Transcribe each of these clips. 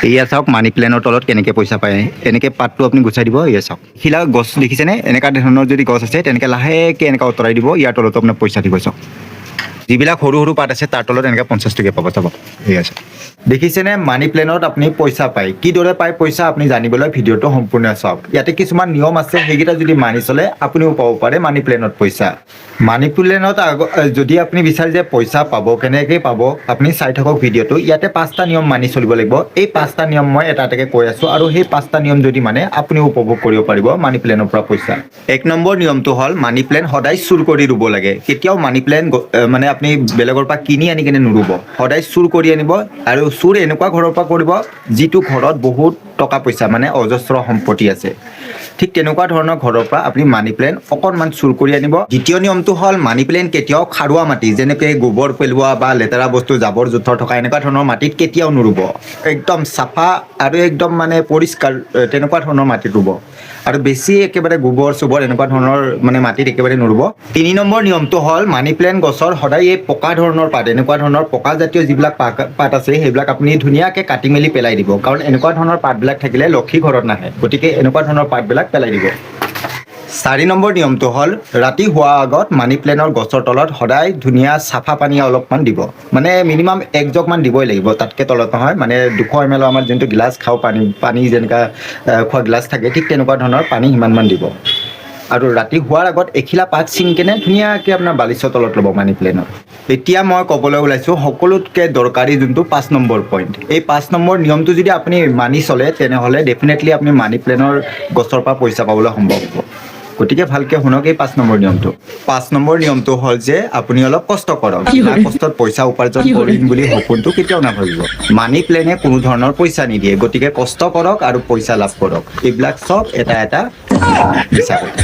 এয়া চাওক মানি প্লেনৰ তলত কেনেকৈ পইচা পায় এনেকৈ পাতটো আপুনি গুচাই দিব এয়া চাওক শিলা গছ দেখিছেনে এনেকুৱা ধৰণৰ যদি গছ আছে তেনেকৈ লাহেকৈ এনেকৈ আঁতৰাই দিব ইয়াৰ তলতো আপোনাৰ পইচা দিব চাওক যিবিলাক সৰু সৰু পাত আছে তাৰ তলত এনেকৈ 50 টকীয়া পাব চাব এয়া আছে দেখিছেনে মানি প্লেনত আপুনি পইচা পায় কিদৰে পায় পইচা আপুনি জানিবলৈ ভিডিঅ'টো সম্পূৰ্ণ চাওক ইয়াতে কিছুমান নিয়ম আছে সেইকেইটা যদি মানি চলে আপুনিও পাব পাৰে মানি প্লেনত পইচা মানি প্লেনত যদি আপুনি বিচাৰে যে পইচা পাব কেনেকৈ পাব আপুনি চাই থাকক ভিডিঅ'টো ইয়াতে 5টা নিয়ম মানি চলিব লাগিব এই 5টা নিয়ম মই এটা এটাকৈ কৈ আছোঁ আৰু সেই 5টা নিয়ম যদি মানে আপুনিও উপভোগ কৰিব পাৰিব মানি প্লেনৰ পৰা পইচা 1 নম্বৰ নিয়মটো হ'ল মানি প্লেন সদায় চুৰ কৰি ৰুব লাগে কেতিয়াও মানি প্লেন মানে আপুনি বেলেগৰ পৰা কিনি আনি কিনে নুৰুব সদায় চুৰ কৰি আনিব আৰু চুৰ এনেকুৱা ঘৰৰ পৰা কৰিব যিটো ঘৰত বহুত টকা পইচা মানে অজস্ৰ সম্পত্তি আছে ঠিক তেনেকুৱা ধৰণৰ ঘৰৰ পৰা আপুনি মানি প্লেন অকণমান চুৰ কৰি আনিব দ্বিতীয় নিয়মটো হ'ল মানি প্লেন কেতিয়াও খাৰুৱা মাটি যেনেকৈ গোবৰ পেলোৱা বা লেতেৰা বস্তু জাবৰ জোথৰ থকা এনেকুৱা ধৰণৰ মাটিত কেতিয়াও নুৰুব একদম চাফা আৰু একদম মানে পৰিষ্কাৰ তেনেকুৱা ধৰণৰ মাটিত ৰুব আৰু বেছি একেবাৰে গোবৰ চোবৰ এনেকুৱা ধৰণৰ মানে মাটিত একেবাৰে নুৰুব 3 নম্বৰ নিয়মটো হ'ল মানি প্লেন গছৰ সদায় এই পকা ধৰণৰ পাত এনেকুৱা ধৰণৰ পকা জাতীয় যিবিলাক পাত আছে সেইবিলাক আপুনি ধুনীয়াকৈ কাটি মেলি পেলাই দিব কাৰণ এনেকুৱা ধৰণৰ পাতবিলাক থাকিলে লক্ষী ঘৰত নাহে গতিকে এনেকুৱা ধৰণৰ পাতবিলাক পেলাই দিব 4 নম্বৰ নিয়মটো হ'ল ৰাতি হোৱাৰ আগত মানি প্লেনৰ গছৰ তলত সদায় ধুনীয়া চাফা পানী অলপমান দিব মানে মিনিমাম 1 জগমান দিবই লাগিব তাতকৈ তলত নহয় মানে 200 ml আমাৰ যোনটো গিলাচ খাওঁ পানী যেনেকুৱা খোৱা গিলাচ থাকে ঠিক তেনেকুৱা ধৰণৰ পানী সিমানমান দিব আৰু ৰাতি হোৱাৰ আগত এখিলা পাত ছিঙি কেনে ধুনীয়াকৈ আপোনাৰ বালিচৰ তলত ল'ব মানি প্লেনত এতিয়া মই ক'বলৈ ওলাইছোঁ সকলোতকৈ দৰকাৰী যোনটো 5 নম্বৰ পইণ্ট এই 5 নম্বৰ নিয়মটো যদি আপুনি মানি চলে তেনেহ'লে ডেফিনেটলি আপুনি মানি প্লেনৰ গছৰ পৰা পইচা পাবলৈ সম্ভৱ হ'ব গতিকে ভালকৈ শুনক এই 5 নম্বৰ নিয়মটো 5 নম্বৰ নিয়মটো হ'ল যে আপুনি অলপ কষ্ট কৰক বিনা কষ্টত পইচা উপাৰ্জন কৰিম বুলি সপোনটো কেতিয়াও নাভাবিব মানি প্লেনে কোনো ধৰণৰ পইচা নিদিয়ে গতিকে কষ্ট কৰক আৰু পইচা লাভ কৰক এইবিলাক চব এটা এটা মিছা কথা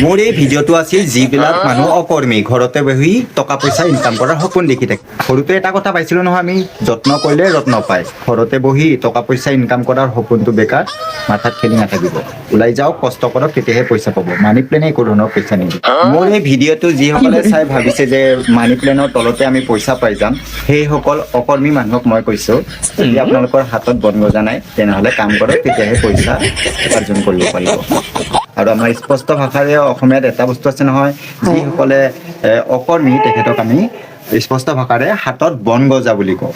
মোৰ এই ভিডিঅ'টো আছিল যিবিলাক মানুহ অকৰ্মী ঘৰতে বহি টকা পইচা ইনকাম কৰাৰ সপোন দেখি থাকে সৰুতে এটা কথা পাইছিলোঁ নহয় আমি যত্ন কৰিলে ৰত্ন পায় ঘৰতে বহি টকা পইচা ইনকাম কৰাৰ সপোনটো বেকাৰ মাথাত খেলি নাথাকিব ওলাই যাওক কষ্ট কৰক তেতিয়াহে পইচা পাব মানি প্লেনে একো ধৰণৰ পইচা নিদিয়ে মোৰ এই ভিডিঅ'টো যিসকলে চাই ভাবিছে যে মানি প্লেনৰ তলতে আমি পইচা পাই যাম সেইসকল অকৰ্মী মানুহক মই কৈছোঁ যদি আপোনালোকৰ হাতত বন গজা নাই তেনেহ'লে কাম কৰক তেতিয়াহে পইচা উপাৰ্জন কৰিব পাৰিব আৰু আমাৰ স্পষ্ট ভাষাৰে অসমীয়াত এটা বস্তু আছে নহয় যিসকলে অকৰ্মী তেখেতক আমি স্পষ্ট ভাষাৰে হাতত বন গজা বুলি কওঁ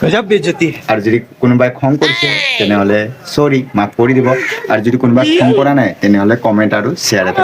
আৰু যদি কোনোবাই খং কৰিছে তেনেহ'লে চৰি মাফ কৰি দিব আৰু যদি কোনোবাই খং কৰা নাই তেনেহ'লে কমেণ্ট আৰু শ্বেয়াৰ এটা